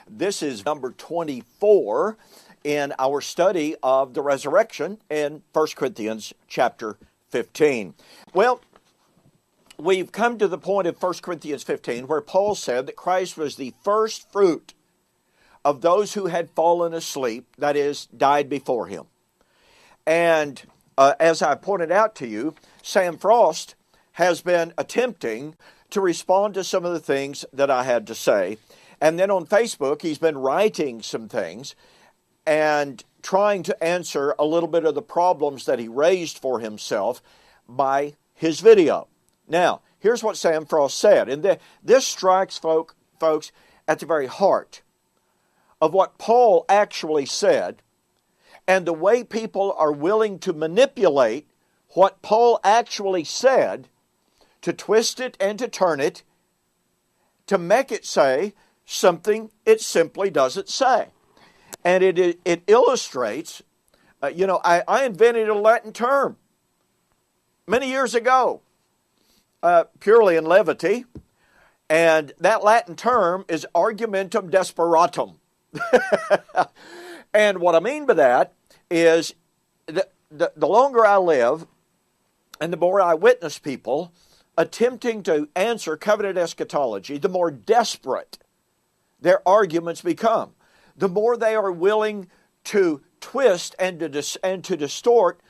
This is number 24 in our study of the resurrection in 1 Corinthians chapter 15. Well, we've come to the point of 1 Corinthians 15 where Paul said that Christ was the first fruit of those who had fallen asleep, that is, died before him. And as I pointed out to you, Sam Frost has been attempting to respond to some of the things that I had to say. And then on Facebook, he's been writing some things and trying to answer a little bit of the problems that he raised for himself by his video. Now, here's what Sam Frost said. And this strikes folks at the very heart of what Paul actually said and the way people are willing to manipulate what Paul actually said to twist it and to turn it to make it say something it simply doesn't say. And it illustrates, I invented a Latin term many years ago, purely in levity, and that Latin term is argumentum desperatum. And what I mean by that is the longer I live and the more I witness people attempting to answer covenant eschatology, the more desperate their arguments become. The more they are willing to twist and to distort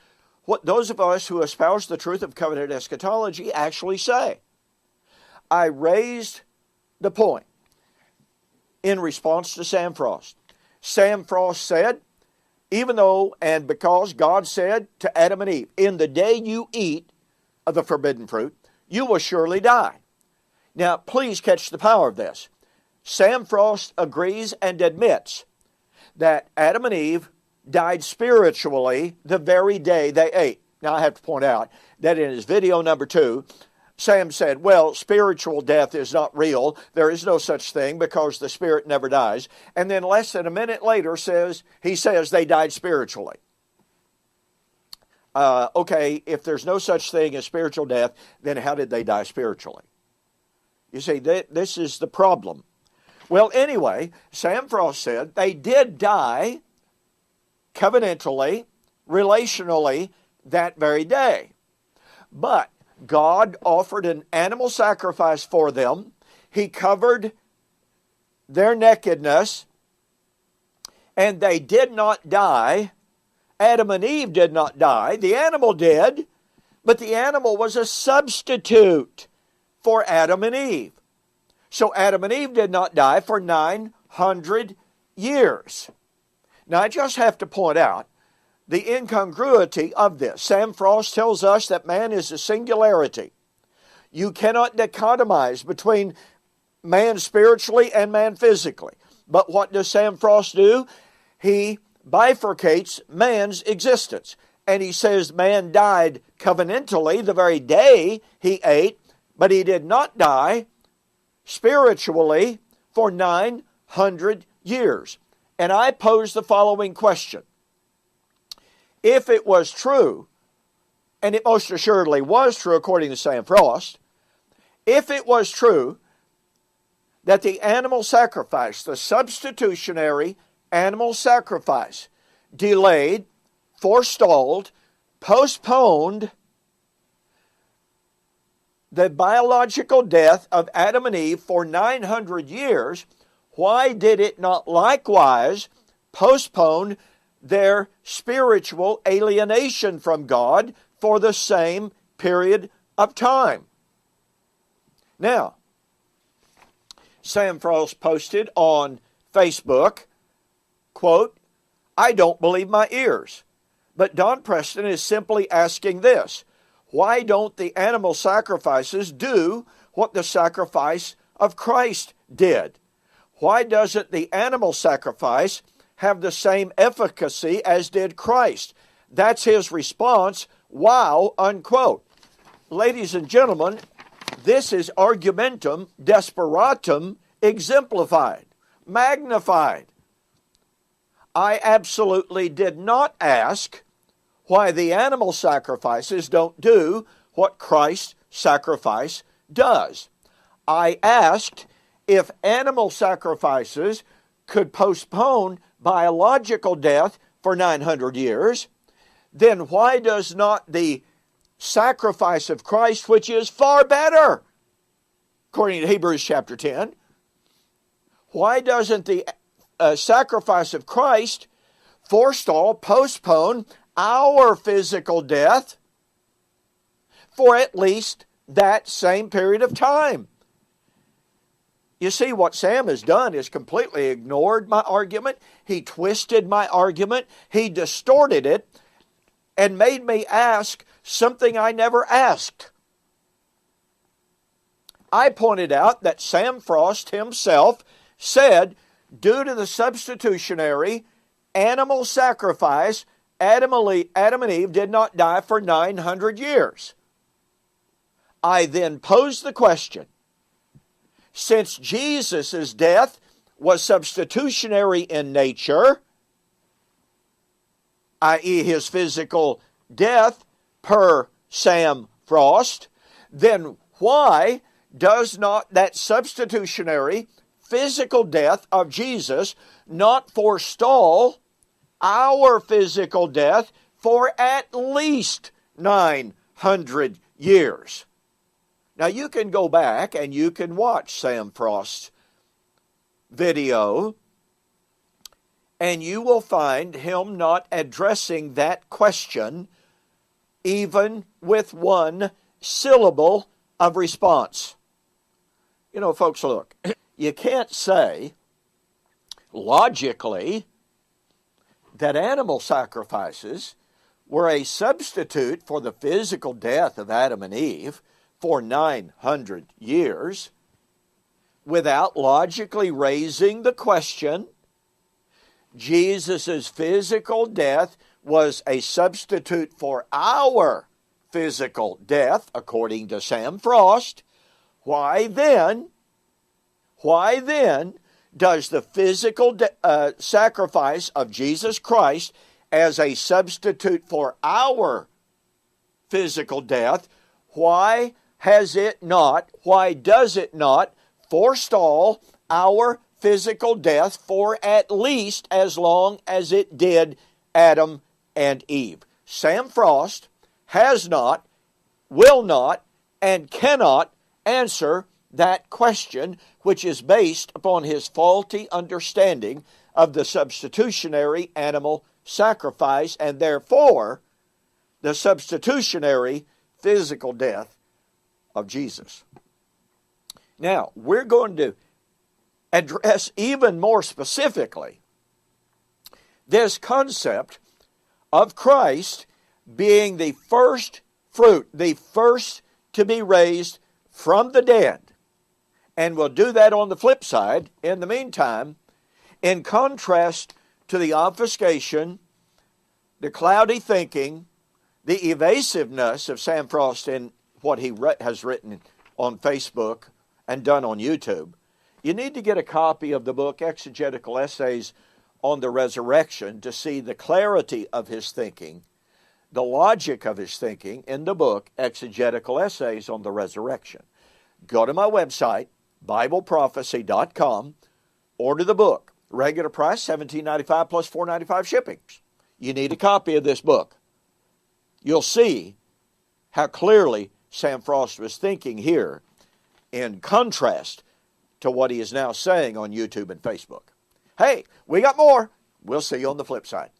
what those of us who espouse the truth of covenant eschatology actually say. I raised the point in response to Sam Frost. Sam Frost said, even though and because God said to Adam and Eve, in the day you eat of the forbidden fruit, you will surely die. Now, please catch the power of this. Sam Frost agrees and admits that Adam and Eve died spiritually the very day they ate. Now, I have to point out that in his video number 2, Sam said, well, spiritual death is not real. There is no such thing because the spirit never dies. And then less than a minute later he says they died spiritually. Okay, if there's no such thing as spiritual death, then how did they die spiritually? You see, this is the problem. Well, anyway, Sam Frost said they did die covenantally, relationally, that very day. But God offered an animal sacrifice for them. He covered their nakedness, and they did not die. Adam and Eve did not die. The animal did, but the animal was a substitute for Adam and Eve. So Adam and Eve did not die for 900 years. Now, I just have to point out the incongruity of this. Sam Frost tells us that man is a singularity. You cannot dichotomize between man spiritually and man physically. But what does Sam Frost do? He bifurcates man's existence. And he says man died covenantally the very day he ate, but he did not die spiritually for 900 years. And I pose the following question. If it was true, and it most assuredly was true according to Sam Frost, if it was true that the animal sacrifice, the substitutionary animal sacrifice, delayed, forestalled, postponed the biological death of Adam and Eve for 900 years, why did it not likewise postpone their spiritual alienation from God for the same period of time? Now, Sam Frost posted on Facebook, quote, I don't believe my ears. But Don Preston is simply asking this. Why don't the animal sacrifices do what the sacrifice of Christ did? Why doesn't the animal sacrifice have the same efficacy as did Christ? That's his response, wow, unquote. Ladies and gentlemen, this is argumentum desperatum exemplified, magnified. I absolutely did not ask why the animal sacrifices don't do what Christ's sacrifice does. I asked if animal sacrifices could postpone biological death for 900 years, then why does not the sacrifice of Christ, which is far better, according to Hebrews chapter 10, why doesn't the sacrifice of Christ forestall, postpone our physical death for at least that same period of time? You see, what Sam has done is completely ignored my argument. He twisted my argument. He distorted it and made me ask something I never asked. I pointed out that Sam Frost himself said, due to the substitutionary animal sacrifice, Adam and Eve did not die for 900 years. I then posed the question, since Jesus' death was substitutionary in nature, i.e. his physical death per Sam Frost, then why does not that substitutionary physical death of Jesus not forestall our physical death for at least 900 years? Now you can go back and you can watch Sam Frost's video, and you will find him not addressing that question even with one syllable of response. You know, folks, look, you can't say logically that animal sacrifices were a substitute for the physical death of Adam and Eve for 900 years without logically raising the question, Jesus' physical death was a substitute for our physical death, according to Sam Frost. Why then does the physical sacrifice of Jesus Christ as a substitute for our physical death, why does it not forestall our physical death for at least as long as it did Adam and Eve? Sam Frost has not, will not, and cannot answer that question, which is based upon his faulty understanding of the substitutionary animal sacrifice and therefore the substitutionary physical death of Jesus. Now, we're going to address even more specifically this concept of Christ being the first fruit, the first to be raised from the dead. And we'll do that on the flip side. In the meantime, in contrast to the obfuscation, the cloudy thinking, the evasiveness of Sam Frost in what he has written on Facebook and done on YouTube, you need to get a copy of the book Exegetical Essays on the Resurrection to see the clarity of his thinking, the logic of his thinking in the book Exegetical Essays on the Resurrection. Go to my website, BibleProphecy.com, order the book. Regular price, $17.95 plus $4.95 shipping. You need a copy of this book. You'll see how clearly Sam Frost was thinking here in contrast to what he is now saying on YouTube and Facebook. Hey, we got more. We'll see you on the flip side.